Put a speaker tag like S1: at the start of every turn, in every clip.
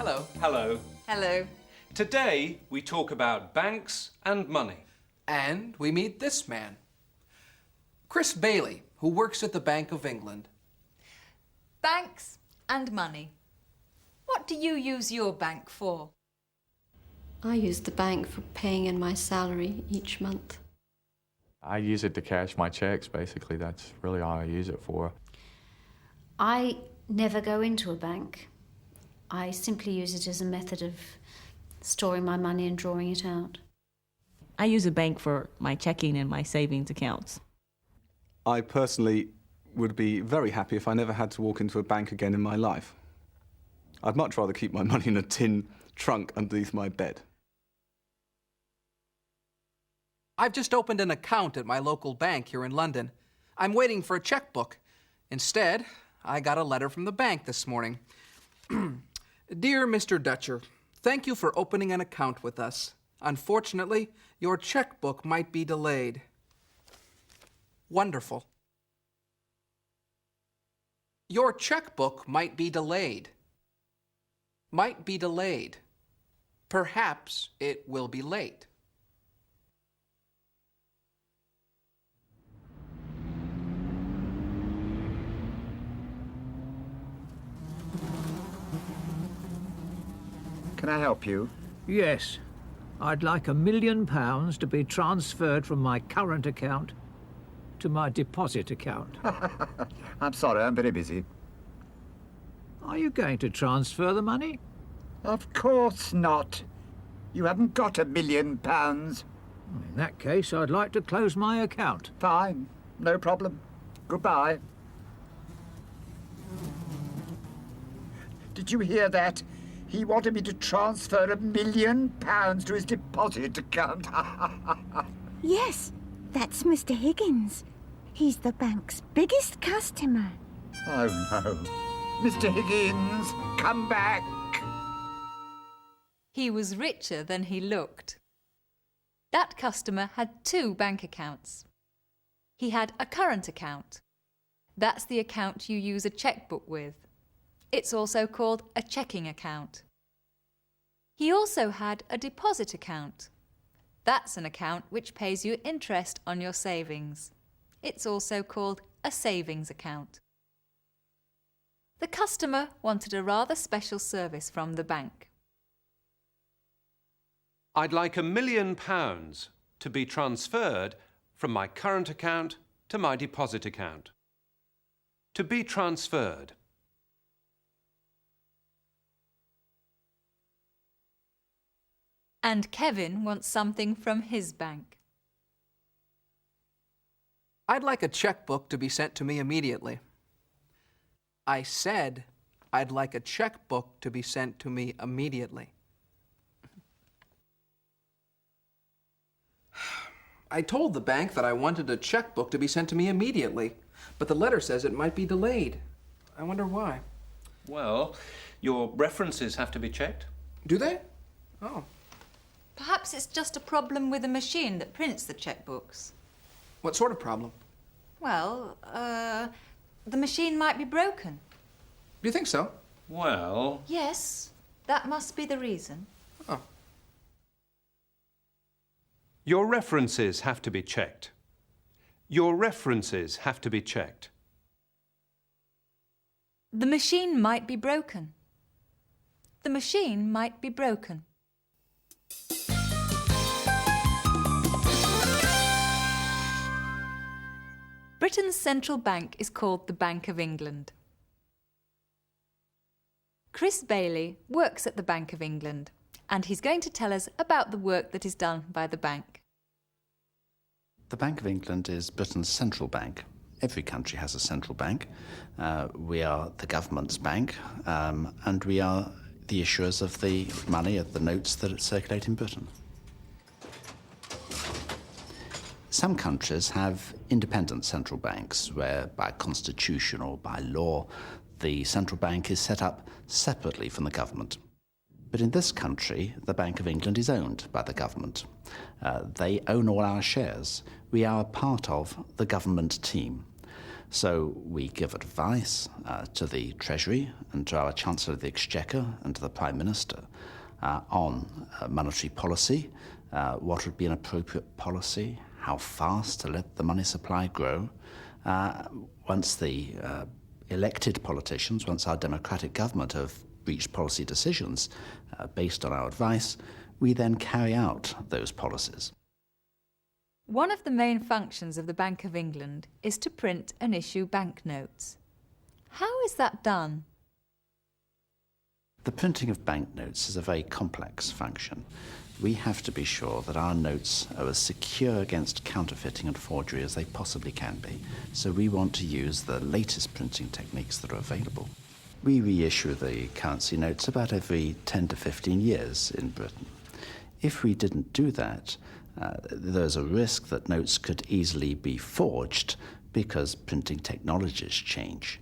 S1: Hello.
S2: Hello.
S3: Hello.
S2: Today we talk about banks and money.
S1: And we meet this man, Chris Bailey, who works at the Bank of England.
S3: Banks and money. What do you use your bank for?
S4: I use the bank for paying in my salary each month.
S5: I use it to cash my checks, basically. That's really all I use it for.
S6: I never go into a bank. I simply use it as a method of storing my money and drawing it out.
S7: I use a bank for my checking and my savings accounts.
S8: I personally would be very happy if I never had to walk into a bank again in my life. I'd much rather keep my money in a tin trunk underneath my bed.
S1: I've just opened an account at my local bank here in London. I'm waiting for a checkbook. Instead, I got a letter from the bank this morning. Dear Mr. Dutcher, thank you for opening an account with us. Unfortunately, your checkbook might be delayed. Wonderful. Your checkbook might be delayed. Might be delayed. Perhaps it will be late.
S9: Can I help you?
S10: Yes. I'd like £1 million to be transferred from my current account to my deposit account.
S9: I'm sorry, I'm very busy.
S10: Are you going to transfer the money?
S9: Of course not. You haven't got £1 million.
S10: In that case, I'd like to close my account.
S9: Fine, no problem. Goodbye. Did you hear that? He wanted me to transfer £1 million to his deposit account.
S11: Yes, that's Mr. Higgins. He's the bank's biggest customer.
S9: Oh, no. Mr. Higgins, come back.
S3: He was richer than he looked. That customer had 2 bank accounts. He had a current account. That's the account you use a checkbook with. It's also called a checking account. He also had a deposit account. That's an account which pays you interest on your savings. It's also called a savings account. The customer wanted a rather special service from the bank.
S2: I'd like £1 million to be transferred from my current account to my deposit account. To be transferred.
S3: And Kevin wants something from his bank.
S1: I'd like a checkbook to be sent to me immediately. I said I'd like a checkbook to be sent to me immediately. I told the bank that I wanted a checkbook to be sent to me immediately, but the letter says it might be delayed. I wonder why.
S2: Well, your references have to be checked.
S1: Do they? Oh.
S3: Perhaps it's just a problem with the machine that prints the checkbooks.
S1: What sort of problem?
S3: Well, the machine might be broken.
S1: Do you think so?
S2: Well...
S3: Yes, that must be the reason.
S1: Oh.
S2: Your references have to be checked. Your references have to be checked.
S3: The machine might be broken. The machine might be broken. Britain's central bank is called the Bank of England. Chris Bailey works at the Bank of England, and he's going to tell us about the work that is done by the bank.
S12: The Bank of England is Britain's central bank. Every country has a central bank. We are the government's bank, and we are the issuers of the money, of the notes that circulate in Britain. Some countries have independent central banks where, by constitution or by law, the central bank is set up separately from the government. But in this country, the Bank of England is owned by the government. They own all our shares. We are part of the government team. So we give advice to the Treasury and to our Chancellor of the Exchequer and to the Prime Minister on monetary policy, what would be an appropriate policy, how fast to let the money supply grow. Once the elected politicians, once our democratic government have reached policy decisions based on our advice, we then carry out those policies.
S3: One of the main functions of the Bank of England is to print and issue banknotes. How is that done?
S12: The printing of banknotes is a very complex function. We have to be sure that our notes are as secure against counterfeiting and forgery as they possibly can be. So we want to use the latest printing techniques that are available. We reissue the currency notes about every 10 to 15 years in Britain. If we didn't do that, there's a risk that notes could easily be forged because printing technologies change.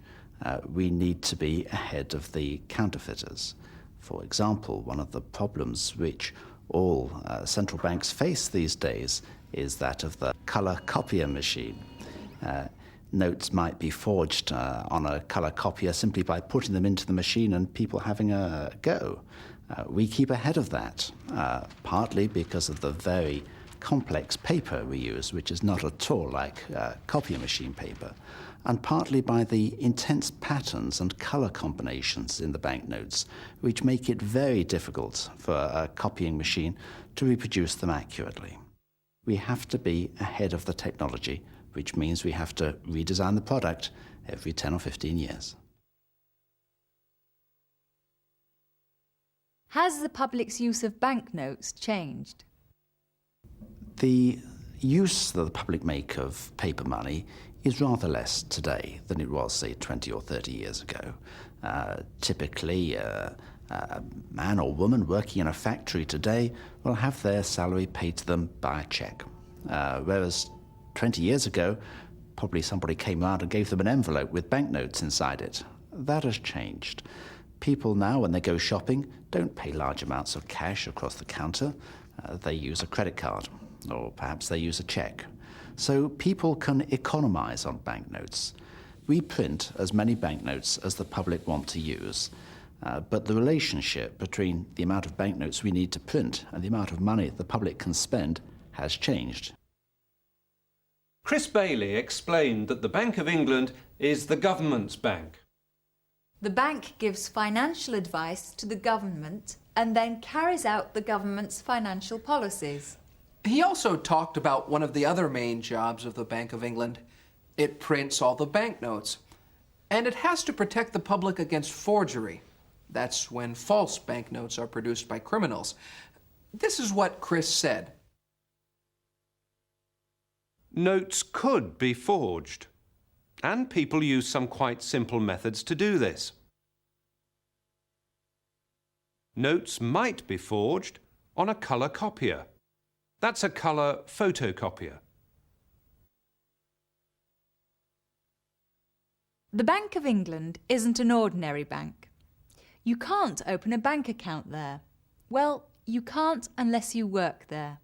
S12: We need to be ahead of the counterfeiters. For example, one of the problems which all central banks face these days is that of the colour copier machine. Notes might be forged on a colour copier simply by putting them into the machine and people having a go. We keep ahead of that, partly because of the very complex paper we use, which is not at all like copier machine paper, and partly by the intense patterns and colour combinations in the banknotes, which make it very difficult for a copying machine to reproduce them accurately. We have to be ahead of the technology, which means we have to redesign the product every 10 or 15 years.
S3: Has the public's use of banknotes changed?
S12: The use that the public make of paper money is rather less today than it was, say, 20 or 30 years ago. Typically, a man or woman working in a factory today will have their salary paid to them by a cheque. Whereas 20 years ago, probably somebody came around and gave them an envelope with banknotes inside it. That has changed. People now, when they go shopping, don't pay large amounts of cash across the counter. They use a credit card, or perhaps they use a cheque. So people can economise on banknotes. We print as many banknotes as the public want to use, but the relationship between the amount of banknotes we need to print and the amount of money the public can spend has changed.
S2: Chris Bailey explained that the Bank of England is the government's bank.
S3: The bank gives financial advice to the government and then carries out the government's financial policies.
S1: He also talked about one of the other main jobs of the Bank of England. It prints all the banknotes. And it has to protect the public against forgery. That's when false banknotes are produced by criminals. This is what Chris said.
S2: Notes could be forged, and people use some quite simple methods to do this. Notes might be forged on a colour copier. That's a colour photocopier.
S3: The Bank of England isn't an ordinary bank. You can't open a bank account there. Well, you can't unless you work there.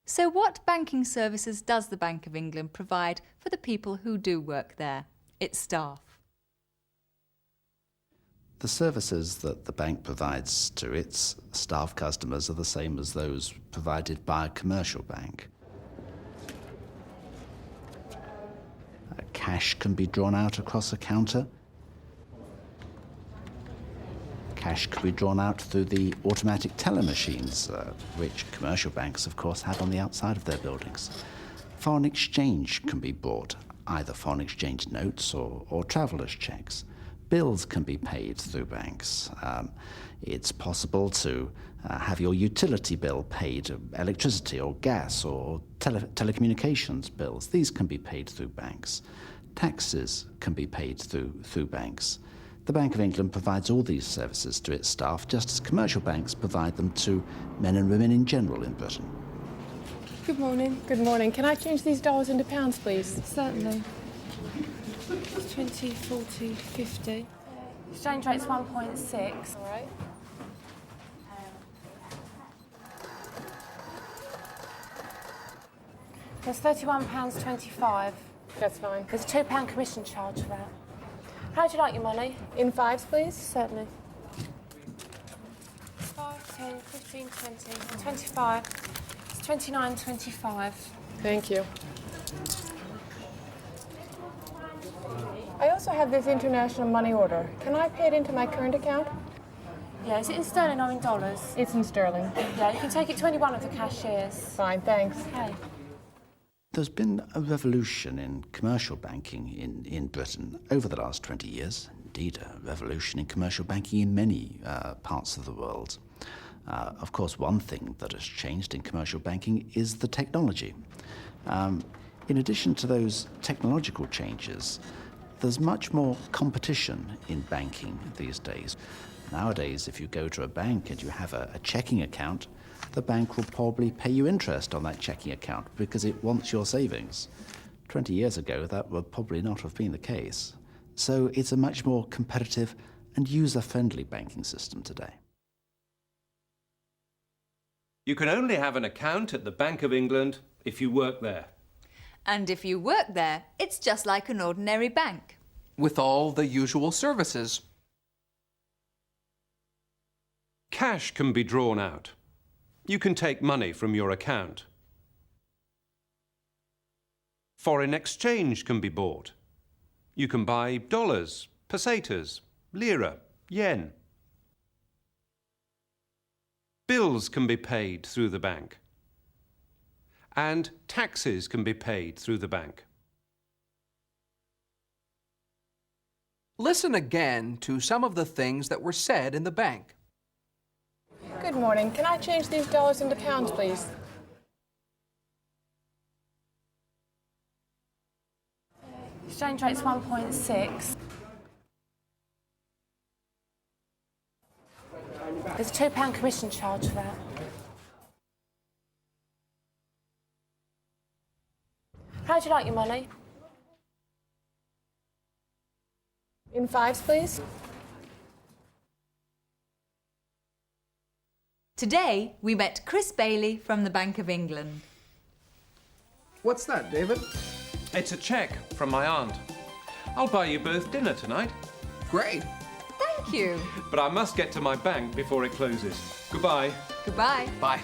S3: So what banking services does the Bank of England provide for the people who do work there, its staff?
S12: The services that the bank provides to its staff customers are the same as those provided by a commercial bank. Cash can be drawn out across a counter. Cash can be drawn out through the automatic teller machines, which commercial banks, of course, have on the outside of their buildings. Foreign exchange can be bought, either foreign exchange notes or traveller's cheques. Bills can be paid through banks. It's possible to have your utility bill paid, electricity or gas or telecommunications bills. These can be paid through banks. Taxes can be paid through banks. The Bank of England provides all these services to its staff, just as commercial banks provide them to men and women in general in Britain.
S13: Good morning. Good morning. Can I change these dollars into pounds, please?
S14: Certainly.
S13: 20, 40, 50.
S14: Exchange rate's 1.6.
S13: All right.
S14: There's £31.25.
S13: That's fine.
S14: There's a £2 commission charge for that. How'd you like your money?
S13: In fives, please?
S14: Certainly. 5, 10, 15, 20, 25. It's 29.25.
S13: Thank you. I also have this international money order. Can I pay it into my current account?
S14: Yeah, is it in sterling or in dollars?
S13: It's in sterling.
S14: Yeah, you can take it to any one of the cashiers.
S13: Fine, thanks.
S14: Okay.
S12: There's been a revolution in commercial banking in Britain over the last 20 years. Indeed, a revolution in commercial banking in many parts of the world. Of course, one thing that has changed in commercial banking is the technology. In addition to those technological changes, there's much more competition in banking these days. Nowadays, if you go to a bank and you have a checking account, the bank will probably pay you interest on that checking account because it wants your savings. 20 years ago, that would probably not have been the case. So it's a much more competitive and user-friendly banking system today.
S2: You can only have an account at the Bank of England if you work there.
S3: And if you work there, it's just like an ordinary bank.
S1: With all the usual services.
S2: Cash can be drawn out. You can take money from your account. Foreign exchange can be bought. You can buy dollars, pesetas, lira, yen. Bills can be paid through the bank. And taxes can be paid through the bank.
S1: Listen again to some of the things that were said in the bank.
S13: Good morning. Can I change these dollars into pounds, please?
S14: Exchange rate's 1.6. There's a £2 commission charge for that. How'd you like your money?
S13: In fives, please?
S3: Today, we met Chris Bailey from the Bank of England.
S1: What's that, David?
S2: It's a cheque from my aunt. I'll buy you both dinner tonight.
S1: Great.
S3: Thank you.
S2: But I must get to my bank before it closes. Goodbye.
S3: Goodbye.
S1: Bye.